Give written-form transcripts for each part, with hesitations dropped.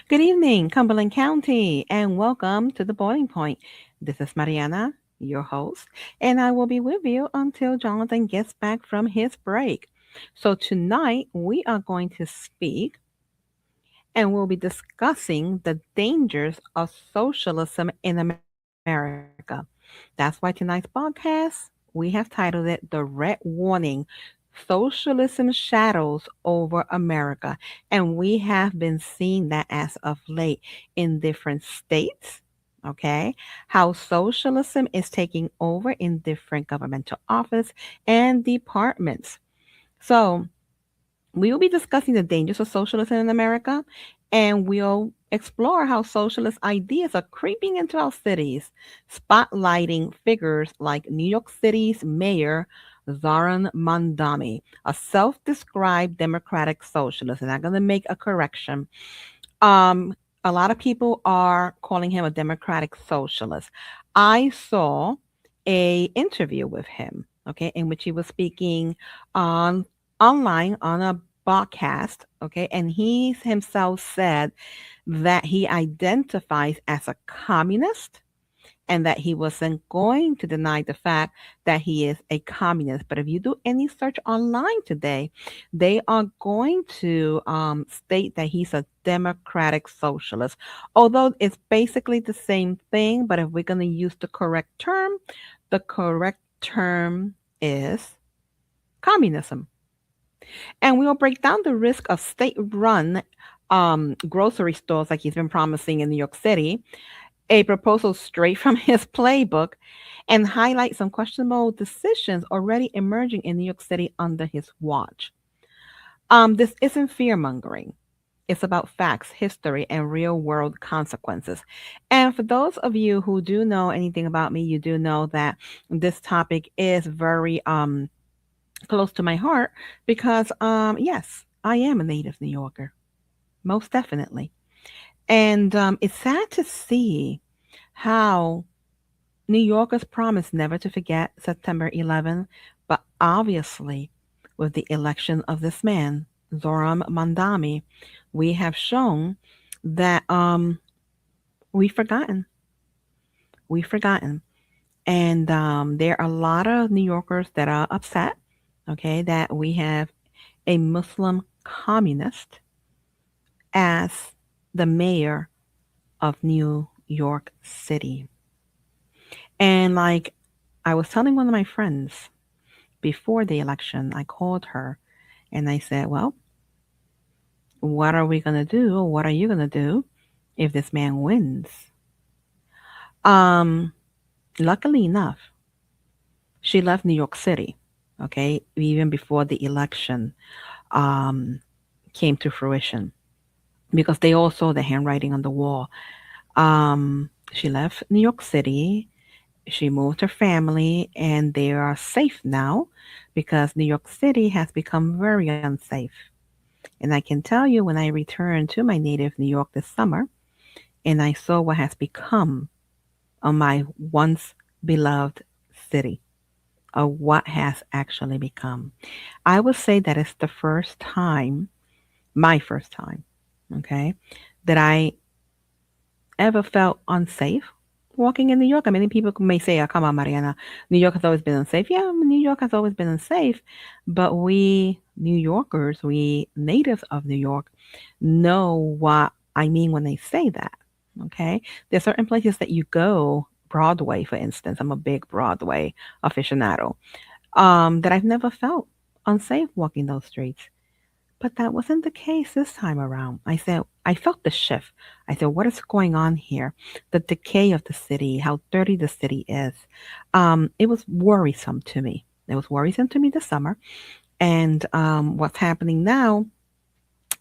Good evening, Cumberland County, and welcome to the Boiling Point. This is Mariana, your host, and I will be with you until Jonathan gets back from his break. So, tonight we are going to speak and we'll be discussing the dangers of socialism in America. That's why tonight's podcast we have titled it The Red Warning Socialism Shadows Over America. And we have been seeing that as of late in different states. Okay, how socialism is taking over in different governmental office and departments. So, we will be discussing the dangers of socialism in America, and we'll explore how socialist ideas are creeping into our cities, spotlighting figures like New York City's Mayor Zoran Mandami, a self-described democratic socialist. And I'm going to make a correction. Um, a lot of people are calling him a democratic socialist. I saw a interview with him, okay, in which he was speaking on online on a podcast, okay, and he himself said that he identifies as a communist and that he wasn't going to deny the fact that he is a communist. But if you do any search online today, they are going to state that he's a democratic socialist, although it's basically the same thing. But if we're going to use the correct term is communism. And we will break down the risk of state run grocery stores like he's been promising in New York City, a proposal straight from his playbook, and highlight some questionable decisions already emerging in New York City under his watch. This isn't fear mongering. It's about facts, history, and real world consequences. And for those of you who do know anything about me, you do know that this topic is very close to my heart because, yes, I am a native New Yorker, most definitely. And it's sad to see how New Yorkers promised never to forget September 11th, but obviously, with the election of this man, Zoram Mandami, we have shown that we've forgotten. We've forgotten. And there are a lot of New Yorkers that are upset, okay, that we have a Muslim communist as the mayor of New York City. And like I was telling one of my friends before the election, I called her and I said, well, what are we going to do? Or what are you going to do if this man wins? Um, Luckily enough, she left New York City, okay, even before the election um, came to fruition because they all saw the handwriting on the wall. She left New York City. She moved her family, and they are safe now because New York City has become very unsafe. And I can tell you, when I returned to my native New York this summer, and I saw what has become of my once beloved city, of what has actually become, I would say that it's the first time, my first time, okay, that I ever felt unsafe walking in New York. I mean, people may say, oh, come on, Mariana, New York has always been unsafe. Yeah, New York has always been unsafe, but we New Yorkers, we natives of New York, know what I mean when they say that. Okay. There's certain places that you go, Broadway, for instance. I'm a big Broadway aficionado, that I've never felt unsafe walking those streets. But that wasn't the case this time around. I said, I felt the shift. I said, what is going on here? The decay of the city, how dirty the city is. It was worrisome to me. It was worrisome to me this summer. And what's happening now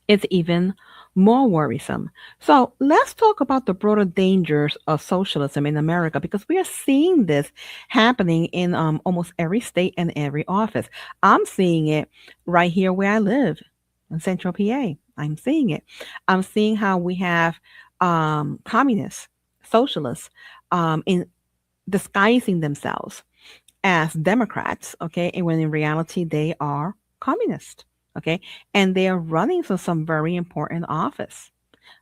is even more worrisome. So let's talk about the broader dangers of socialism in America because we are seeing this happening in almost every state and every office. I'm seeing it right here where I live in Central PA. I'm seeing it. I'm seeing how we have communists, socialists, in disguising themselves as Democrats, okay, and when in reality they are communists, okay, and they are running for some very important office.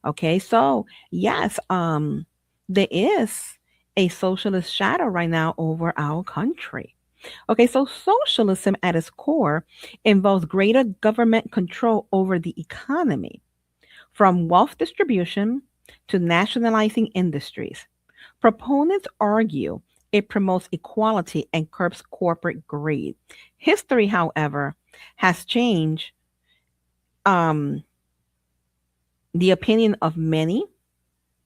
Okay, so yes, there is a socialist shadow right now over our country. Okay, so socialism at its core involves greater government control over the economy, from wealth distribution to nationalizing industries. Proponents argue it promotes equality and curbs corporate greed. History, however, has changed um, the opinion of many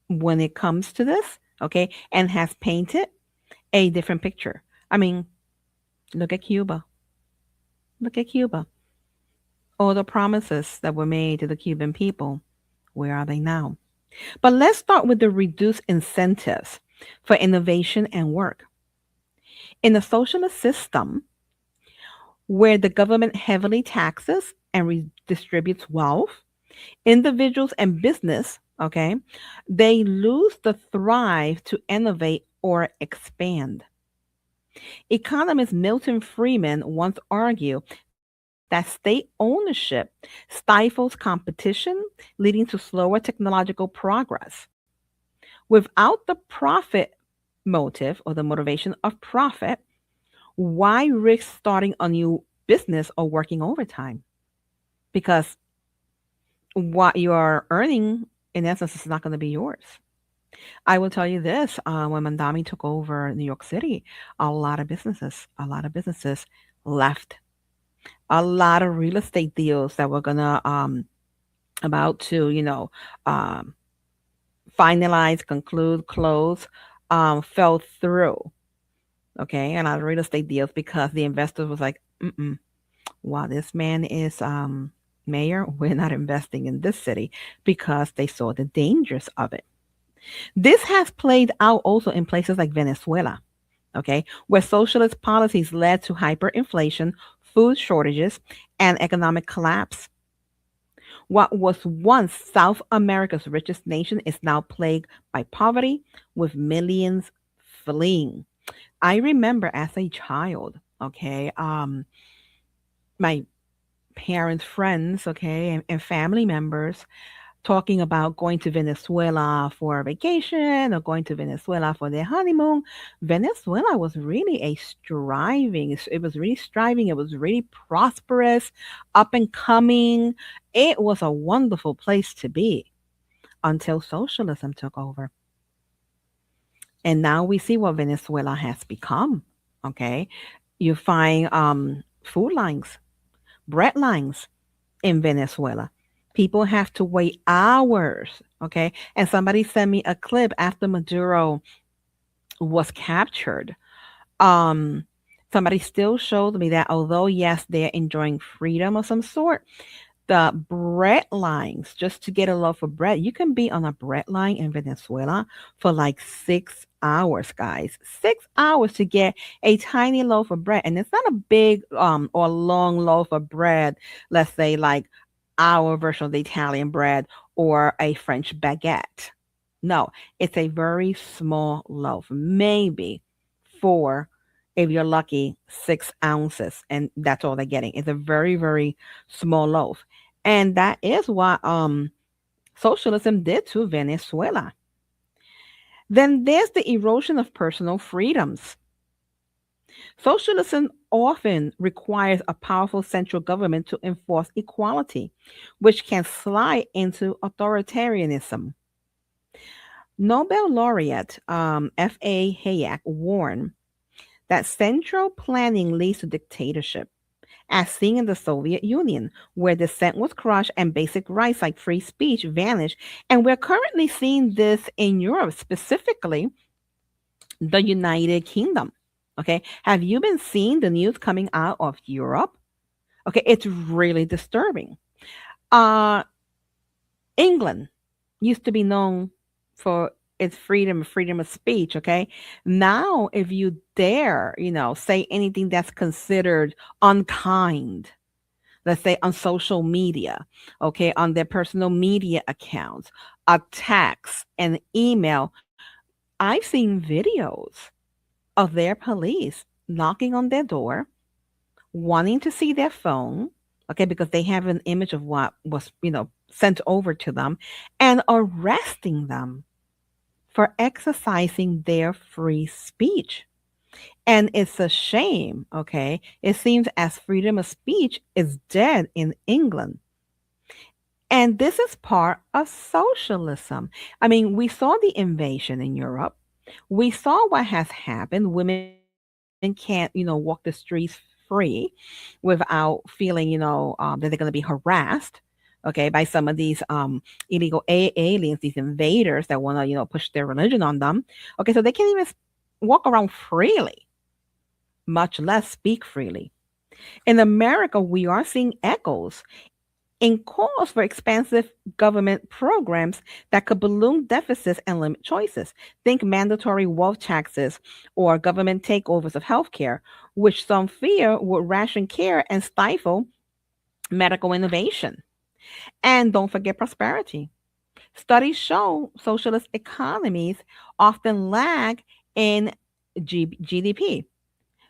when it comes to this, okay, and has painted a different picture. I mean, look at Cuba. Look at Cuba. All the promises that were made to the Cuban people, where are they now? But let's start with the reduced incentives for innovation and work. In a socialist system where the government heavily taxes and redistributes wealth, individuals and business, okay, they lose the thrive to innovate or expand. Economist Milton Friedman once argued that state ownership stifles competition, leading to slower technological progress. Without the profit motive or the motivation of profit, why risk starting a new business or working overtime? Because what you are earning, in essence, is not going to be yours. I will tell you this: when Mandami took over New York City, a lot of businesses left. A lot of real estate deals that were gonna about to um, finalize, conclude, close, fell through. Okay, and a lot of real estate deals because the investors was like, mm-mm, while this man is mayor, we're not investing in this city because they saw the dangers of it. This has played out also in places like Venezuela, okay, where socialist policies led to hyperinflation, food shortages, and economic collapse. What was once South America's richest nation is now plagued by poverty, with millions fleeing. I remember as a child, okay, my parents, friends, okay, and family members talking about going to Venezuela for a vacation or going to Venezuela for their honeymoon. Venezuela was really a striving, it was really striving, it was really prosperous, up and coming. It was a wonderful place to be until socialism took over. And now we see what Venezuela has become. Okay. You find food lines, bread lines in Venezuela. People have to wait hours. Okay. And somebody sent me a clip after Maduro was captured. Um, Somebody still showed me that although, yes, they're enjoying freedom of some sort, the bread lines just to get a loaf of bread. You can be on a bread line in Venezuela for like 6 hours, guys. 6 hours to get a tiny loaf of bread. And it's not a big or long loaf of bread, let's say like our version of the Italian bread or a French baguette. No, it's a very small loaf, maybe four, if you're lucky, 6 ounces, and that's all they're getting. It's a very, very small loaf. And that is what socialism did to Venezuela. Then there's the erosion of personal freedoms. Socialism often requires a powerful central government to enforce equality, which can slide into authoritarianism. Nobel laureate F.A. Hayek warned that central planning leads to dictatorship, as seen in the Soviet Union, where dissent was crushed and basic rights like free speech vanished. And we're currently seeing this in Europe, specifically the United Kingdom. Okay. Have you been seeing the news coming out of Europe? Okay. It's really disturbing. Uh, England used to be known for its freedom of speech. Okay. Now, if you dare, say anything that's considered unkind, let's say on social media, okay, on their personal media accounts, a text, an email. I've seen videos of their police knocking on their door, wanting to see their phone, okay, because they have an image of what was, sent over to them and arresting them for exercising their free speech. And it's a shame, okay? It seems as freedom of speech is dead in England. And this is part of socialism. I mean, we saw the invasion in Europe. We saw what has happened. Women can't, walk the streets free without feeling, that they're going to be harassed, okay, by some of these illegal aliens, these invaders that want to, push their religion on them. Okay, so they can't even walk around freely, much less speak freely. In America, we are seeing echoes in calls for expansive government programs that could balloon deficits and limit choices. Think mandatory wealth taxes or government takeovers of healthcare, which some fear would ration care and stifle medical innovation. And don't forget prosperity. Studies show socialist economies often lag in GDP.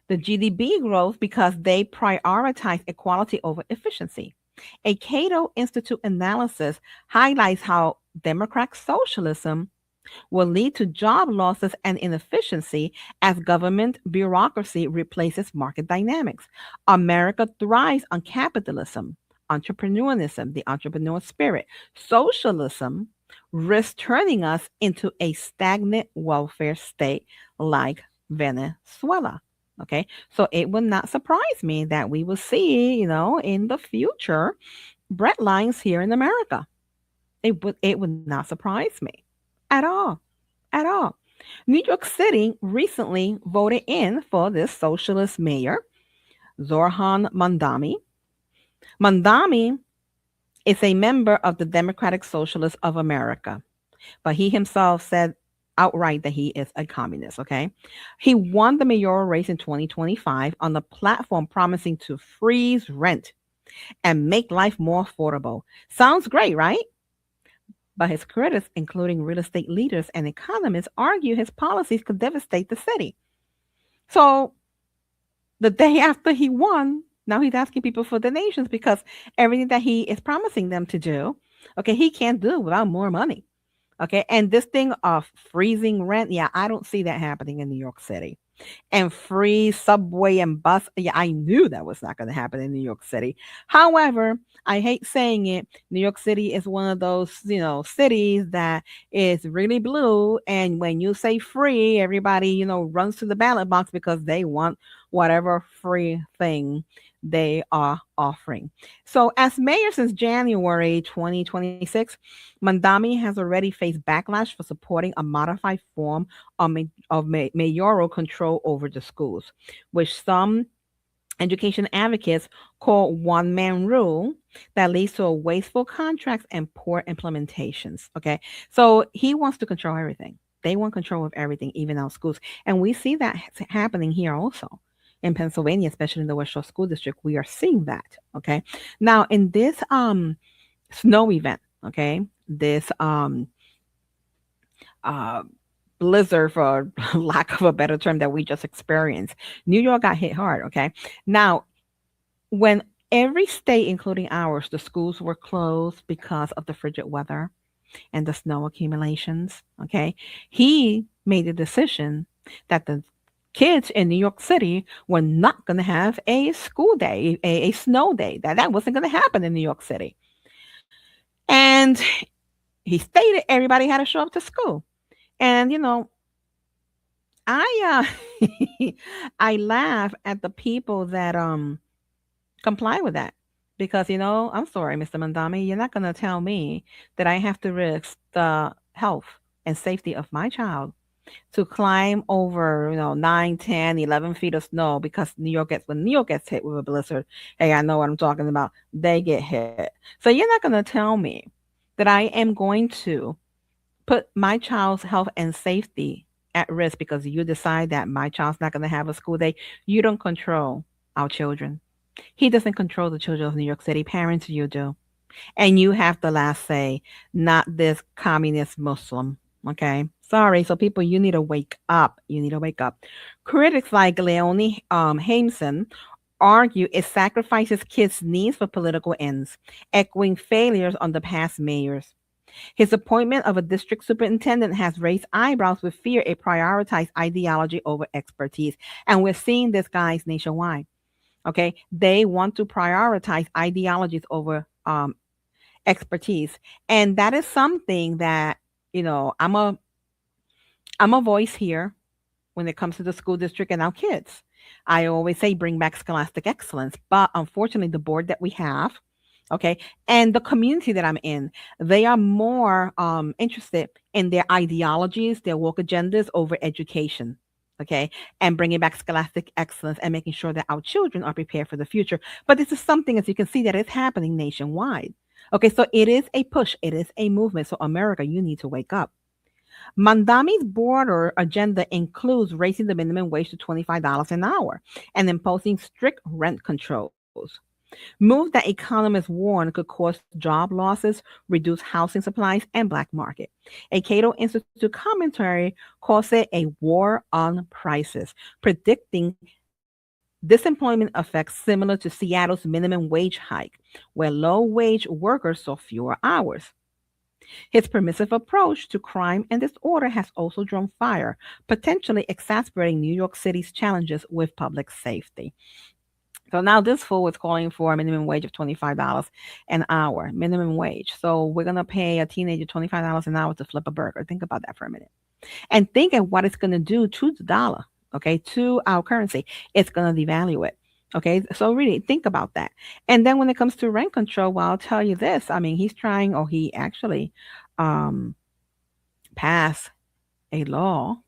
The GDP growth because they prioritize equality over efficiency. A Cato Institute analysis highlights how Democrat socialism will lead to job losses and inefficiency as government bureaucracy replaces market dynamics. America thrives on capitalism, entrepreneurialism, the entrepreneur spirit. Socialism risks turning us into a stagnant welfare state like Venezuela. Okay, so it would not surprise me that we will see, in the future, bread lines here in America. It would not surprise me at all, at all. New York City recently voted in for this socialist mayor, Zorhan Mandami. Mandami is a member of the Democratic Socialists of America, but he himself said outright that he is a communist, okay? He won the mayoral race in 2025 on the platform promising to freeze rent and make life more affordable. Sounds great, right? But his critics, including real estate leaders and economists, argue his policies could devastate the city. So the day after he won, now he's asking people for donations because everything that he is promising them to do, okay, he can't do without more money. Okay. And this thing of freezing rent, yeah, I don't see that happening in New York City. And free subway and bus, yeah, I knew that was not going to happen in New York City. However, I hate saying it. New York City is one of those, cities that is really blue. And when you say free, everybody, runs to the ballot box because they want whatever free thing they are offering. So, as mayor since January 2026, Mandami has already faced backlash for supporting a modified form of mayoral control over the schools, which some education advocates call one man rule that leads to wasteful contracts and poor implementations. Okay. So he wants to control everything. They want control of everything, even our schools. And we see that happening here also in Pennsylvania, especially in the West Shore School District. We are seeing that. Okay. Now, in this snow event, okay, this uh blizzard, for lack of a better term, that we just experienced, New York got hit hard. Okay. Now, when every state, including ours, the schools were closed because of the frigid weather and the snow accumulations, okay, he made a decision that the kids in New York City were not going to have a school day, a snow day, that wasn't going to happen in New York City. And he stated everybody had to show up to school. And, I I laugh at the people that comply with that because I'm sorry, Mr. Mandami, you're not going to tell me that I have to risk the health and safety of my child to climb over 9, 10, 11 feet of snow because when New York gets hit with a blizzard, hey, I know what I'm talking about, they get hit. So you're not going to tell me that I am going to put my child's health and safety at risk because you decide that my child's not going to have a school day. You don't control our children. He doesn't control the children of New York City. Parents, you do. And you have the last say, not this communist Muslim. Okay. Sorry. So, people, you need to wake up. You need to wake up. Critics like Leonie Hameson argue it sacrifices kids' needs for political ends, echoing failures on the past mayors. His appointment of a district superintendent has raised eyebrows with fear it prioritized ideology over expertise. And we're seeing this, guys, nationwide. Okay. They want to prioritize ideologies over expertise. And that is something that, I'm a voice here when it comes to the school district and our kids. I always say bring back scholastic excellence. But unfortunately, the board that we have, okay, and the community that I'm in, they are more interested in their ideologies, their woke agendas over education. Okay, and bringing back scholastic excellence and making sure that our children are prepared for the future. But this is something, as you can see, that is happening nationwide. Okay, so it is a push, it is a movement. So, America, you need to wake up. Mandami's border agenda includes raising the minimum wage to $25 an hour and imposing strict rent controls. Moves that economists warn could cause job losses, reduce housing supplies, and black market. A Cato Institute commentary calls it a war on prices, predicting disemployment effects similar to Seattle's minimum wage hike, where low wage workers saw fewer hours. His permissive approach to crime and disorder has also drawn fire, potentially exacerbating New York City's challenges with public safety. So now this fool is calling for a minimum wage of $25 an hour, minimum wage. So we're going to pay a teenager $25 an hour to flip a burger. Think about that for a minute. And think of what it's going to do to the dollar, okay, to our currency. It's going to devalue it. Okay, so really think about that. And then when it comes to rent control, well, I'll tell you this. I mean, he's trying, or he actually um, passed a law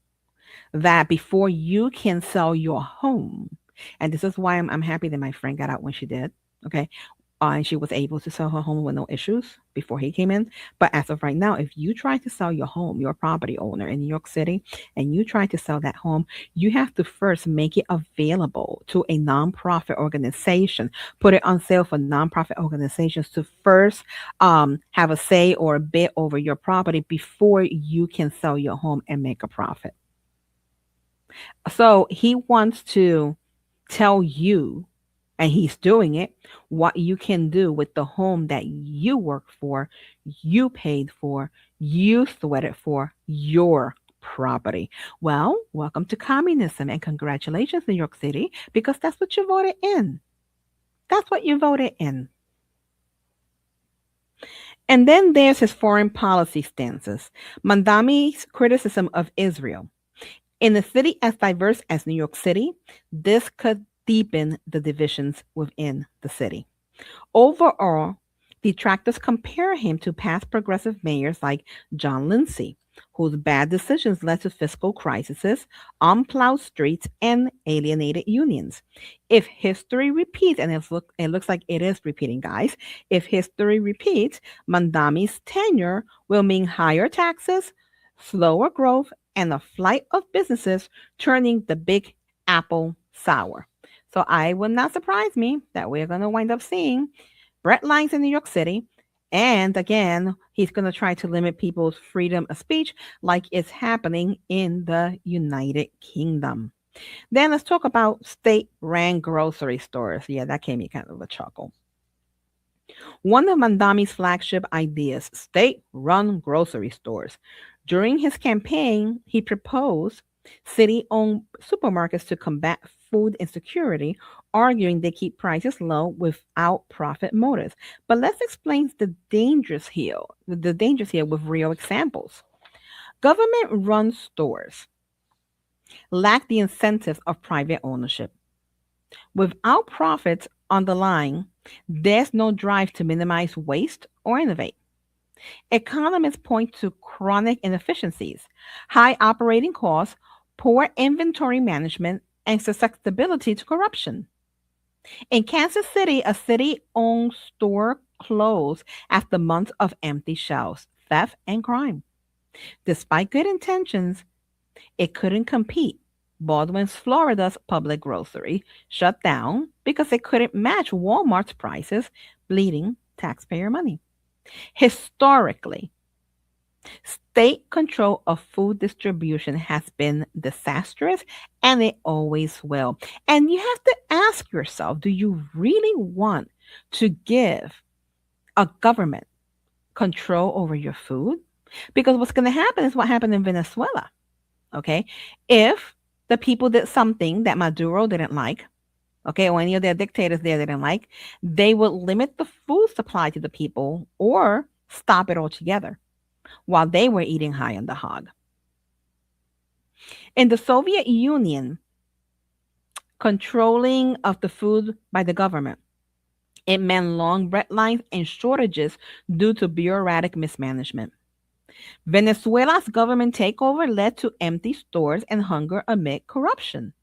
that before you can sell your home, and this is why I'm happy that my friend got out when she did. Okay. And she was able to sell her home with no issues before he came in. But as of right now, if you try to sell your home, you're a property owner in New York City, and you try to sell that home, you have to first make it available to a nonprofit organization, put it on sale for nonprofit organizations to first have a say or a bid over your property before you can sell your home and make a profit. So he wants to tell you, and he's doing it, what you can do with the home that you worked for, you paid for, you sweated for, your property. Well, welcome to communism and congratulations, New York City, because that's what you voted in. That's what you voted in. And then there's his foreign policy stances. Mandami's criticism of Israel. In a city as diverse as New York City, this could deepen the divisions within the city. Overall, detractors compare him to past progressive mayors like John Lindsay, whose bad decisions led to fiscal crises, unplowed streets, and alienated unions. If history repeats, and it looks like it is repeating, guys, if history repeats, Mandami's tenure will mean higher taxes, slower growth, and a flight of businesses turning the big apple sour. So I would not surprise me that we're going to wind up seeing Brett Lines in New York City. And again, he's going to try to limit people's freedom of speech like it's happening in the United Kingdom. Then let's talk about state ran grocery stores. Yeah, that gave me kind of a chuckle. One of Mandami's flagship ideas, state run grocery stores. During his campaign, he proposed city owned supermarkets to combat food insecurity, arguing they keep prices low without profit motives. But let's explain the dangers here with real examples. Government run stores lack the incentives of private ownership. Without profits on the line, there's no drive to minimize waste or innovate. Economists point to chronic inefficiencies, high operating costs, poor inventory management, and susceptibility to corruption. In Kansas City, a city owned store closed after months of empty shelves, theft, and crime. Despite good intentions, it couldn't compete. Baldwin's, Florida's public grocery shut down because it couldn't match Walmart's prices, bleeding taxpayer money. Historically, State control of food distribution has been disastrous and it always will. And you have to ask yourself, do you really want to give a government control over your food? Because what's going to happen is what happened in Venezuela. Okay. If the people did something that Maduro didn't like, okay, or any of their dictators there didn't like, they would limit the food supply to the people or stop it altogether while they were eating high on the hog. In the Soviet Union, controlling of the food by the government, it meant long bread lines and shortages due to bureaucratic mismanagement. Venezuela's government takeover led to empty stores and hunger amid corruption.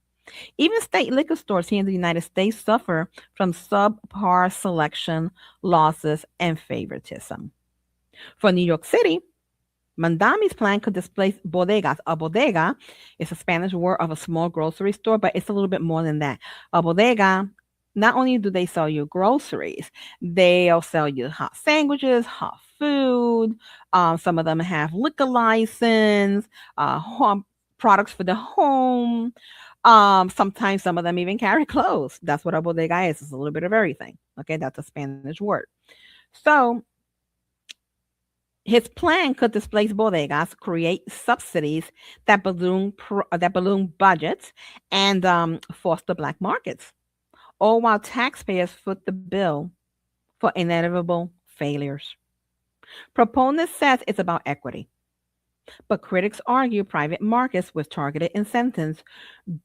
Even state liquor stores here in the United States suffer from subpar selection, losses, and favoritism. For New York City, Mandami's plan could displace bodegas. A bodega is a Spanish word of a small grocery store, but it's a little bit more than that. A bodega, not only do they sell you groceries, they'll sell you hot sandwiches, hot food. Some of them have liquor license, products for the home. Sometimes some of them even carry clothes. That's what a bodega is. It's a little bit of everything. Okay, that's a Spanish word. So his plan could displace bodegas, create subsidies that balloon budgets, and foster black markets, all while taxpayers foot the bill for inevitable failures. Proponents says it's about equity, but critics argue private markets with targeted incentives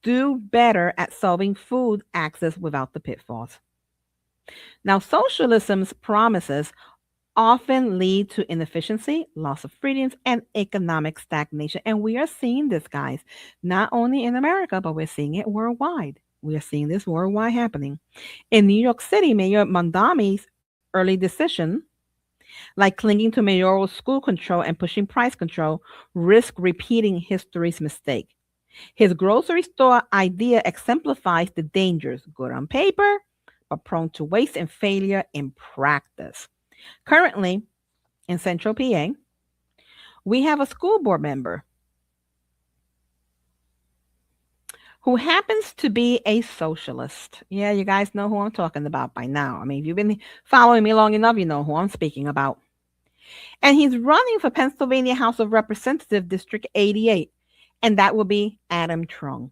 do better at solving food access without the pitfalls. Now, socialism's promises often lead to inefficiency, loss of freedoms, and economic stagnation. And we are seeing this, guys, not only in America, but we're seeing it worldwide. We are seeing this worldwide happening. In New York City, Mayor Mondami's early decision, like clinging to mayoral school control and pushing price control, risk repeating history's mistake. His grocery store idea exemplifies the dangers, good on paper, but prone to waste and failure in practice. Currently, in Central PA, we have a school board member who happens to be a socialist. Yeah, you guys know who I'm talking about by now. I mean, if you've been following me long enough, you know who I'm speaking about. And he's running for Pennsylvania House of Representatives District 88, and that will be Adam Trung.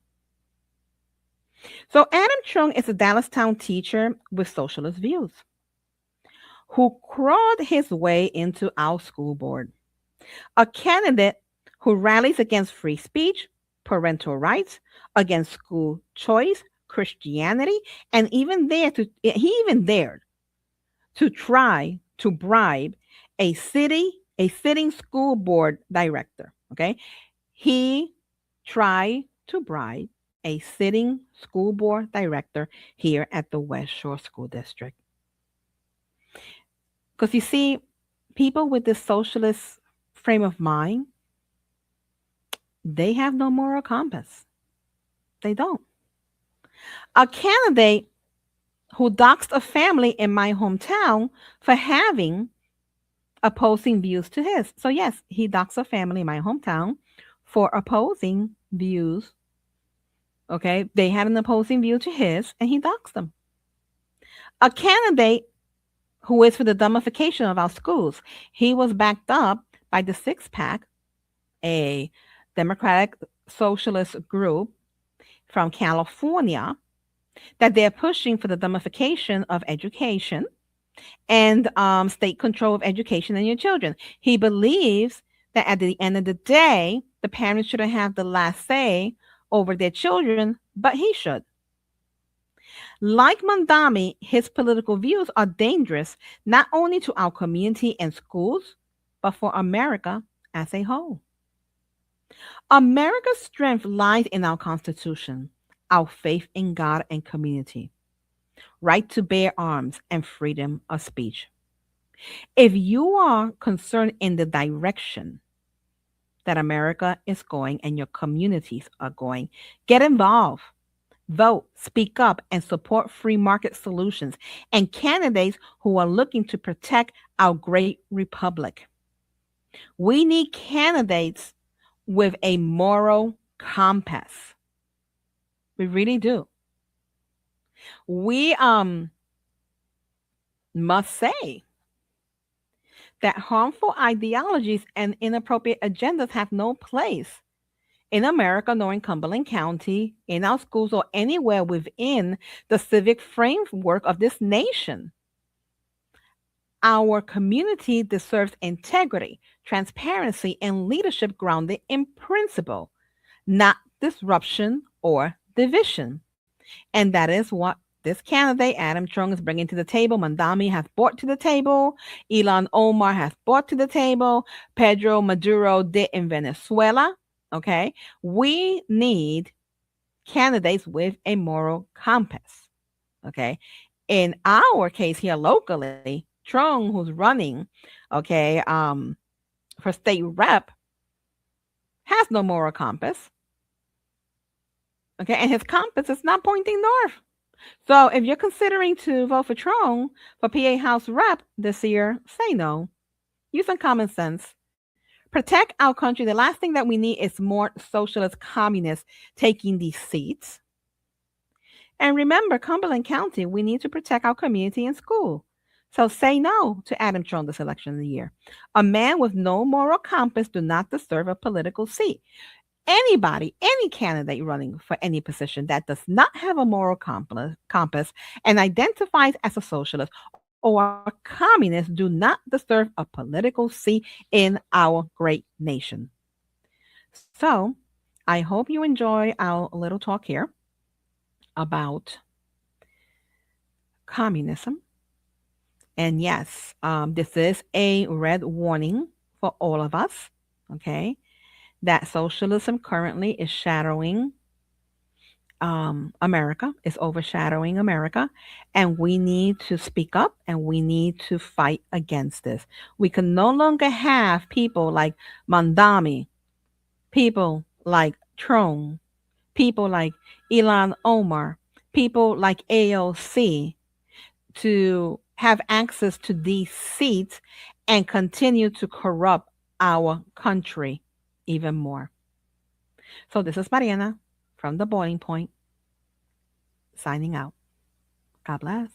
So Adam Trung is a Dallastown teacher with socialist views who crawled his way into our school board, a candidate who rallies against free speech, parental rights, against school choice, Christianity, and he even dared to try to bribe a sitting school board director. Okay. He tried to bribe a sitting school board director here at the West Shore School District. Because you see, people with this socialist frame of mind, they have no moral compass. They don't. A candidate who doxed a family in my hometown for having opposing views to his. So, yes, he doxed a family in my hometown for opposing views. Okay, they had an opposing view to his, and he doxed them. A candidate who is for the dumbification of our schools. He was backed up by the Six Pack, a democratic socialist group from California, that they're pushing for the dumbification of education and state control of education and your children. He believes that at the end of the day, the parents shouldn't have the last say over their children, but he should. Like Mandami, his political views are dangerous not only to our community and schools, but for America as a whole. America's strength lies in our Constitution, our faith in God and community, right to bear arms, and freedom of speech. If you are concerned in the direction that America is going and your communities are going, get involved. Vote, speak up, and support free market solutions and candidates who are looking to protect our great republic. We need candidates with a moral compass. We really do. We must say that harmful ideologies and inappropriate agendas have no place in America nor in Cumberland County, in our schools, or anywhere within the civic framework of this nation. Our community deserves integrity, transparency, and leadership grounded in principle, not disruption or division. And that is what this candidate, Adam Trung, is bringing to the table. Mandami has brought to the table. Ilan Omar has brought to the table. Pedro Maduro did in Venezuela. Okay. We need candidates with a moral compass. Okay. In our case here locally, Trung, who's running, okay, for state rep, has no moral compass. Okay. And his compass is not pointing north. So if you're considering to vote for Trung for PA House Rep this year, say no. Use some common sense. Protect our country. The last thing that we need is more socialist communists taking these seats. And remember, Cumberland County, we need to protect our community and school. So say no to Adam Trung this election of the year. A man with no moral compass do not deserve a political seat. Anybody, any candidate running for any position that does not have a moral compass and identifies as a socialist or a communist do not deserve a political seat in our great nation. So I hope you enjoy our little talk here about communism. And yes, this is a red warning for all of us, okay? That socialism currently is shadowing America, is overshadowing America, and we need to speak up and we need to fight against this. We can no longer have people like Mandami, people like Trung, people like Ilan Omar, people like AOC to have access to these seats and continue to corrupt our country even more. So this is Mariana from the Boiling Point signing out. God bless.